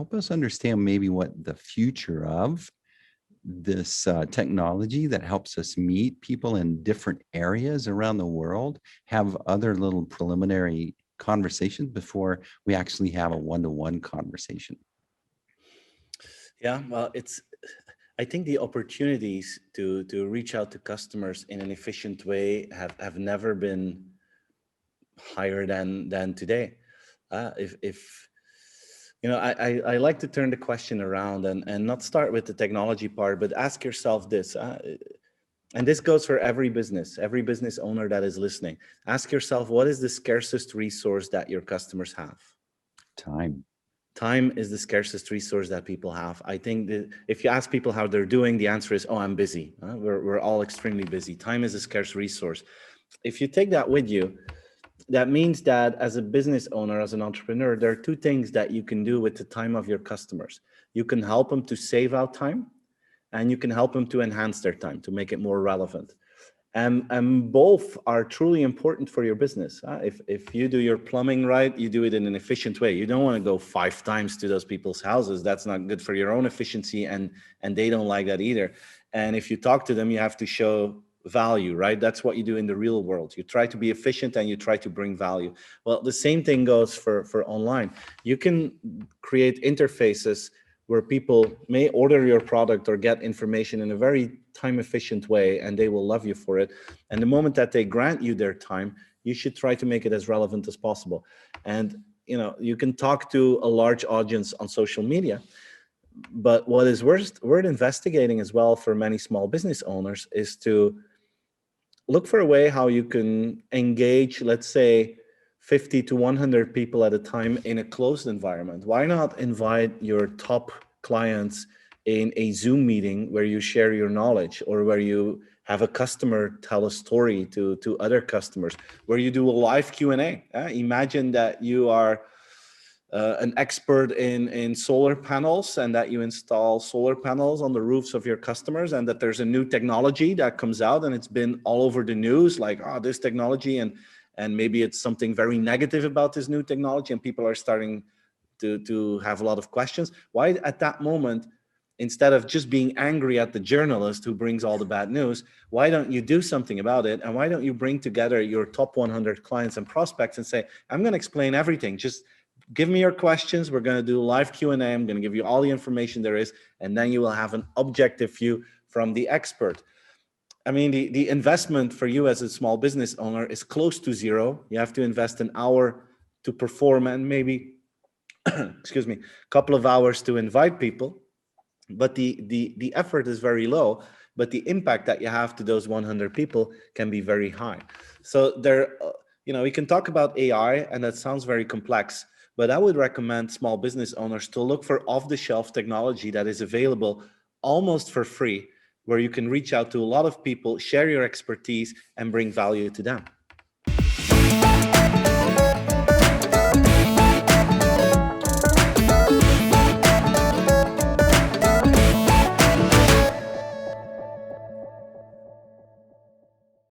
help us understand maybe what the future of this technology that helps us meet people in different areas around the world, have other little preliminary conversations before we actually have a one-to-one conversation? Yeah, well, I think the opportunities to reach out to customers in an efficient way have never been higher than today. If I like to turn the question around and not start with the technology part, but ask yourself this, and this goes for every business owner that is listening. Ask yourself, what is the scarcest resource that your customers have? Time. Time is the scarcest resource that people have. I think that if you ask people how they're doing, the answer is, oh, I'm busy. We're all extremely busy. Time is a scarce resource. If you take that with you, that means that as a business owner, as an entrepreneur, there are two things that you can do with the time of your customers. You can help them to save out time, and you can help them to enhance their time, to make it more relevant. And both are truly important for your business. If you do your plumbing right, you do it in an efficient way. You don't want to go 5 times to those people's houses. That's not good for your own efficiency, and they don't like that either. And if you talk to them, you have to show value, right? That's what you do in the real world. You try to be efficient and you try to bring value. Well, the same thing goes for online. You can create interfaces where people may order your product or get information in a very time efficient way, and they will love you for it. And the moment that they grant you their time, you should try to make it as relevant as possible. And you can talk to a large audience on social media, but what is worth investigating as well for many small business owners is to look for a way how you can engage, let's say, 50 to 100 people at a time in a closed environment. Why not invite your top clients in a Zoom meeting where you share your knowledge, or where you have a customer tell a story to other customers, where you do a live Q&A? Imagine that you are an expert in solar panels, and that you install solar panels on the roofs of your customers, and that there's a new technology that comes out and it's been all over the news, like, this technology, and maybe it's something very negative about this new technology, and people are starting to have a lot of questions. Why at that moment, instead of just being angry at the journalist who brings all the bad news, why don't you do something about it? And why don't you bring together your top 100 clients and prospects and say, I'm going to explain everything. Just give me your questions. We're going to do a live Q&A. I'm going to give you all the information there is, and then you will have an objective view from the expert. I mean, the investment for you as a small business owner is close to zero. You have to invest an hour to perform, and maybe, excuse me, a couple of hours to invite people. But the effort is very low, but the impact that you have to those 100 people can be very high. So there, we can talk about AI, and that sounds very complex, but I would recommend small business owners to look for off-the-shelf technology that is available almost for free, where you can reach out to a lot of people, share your expertise, and bring value to them.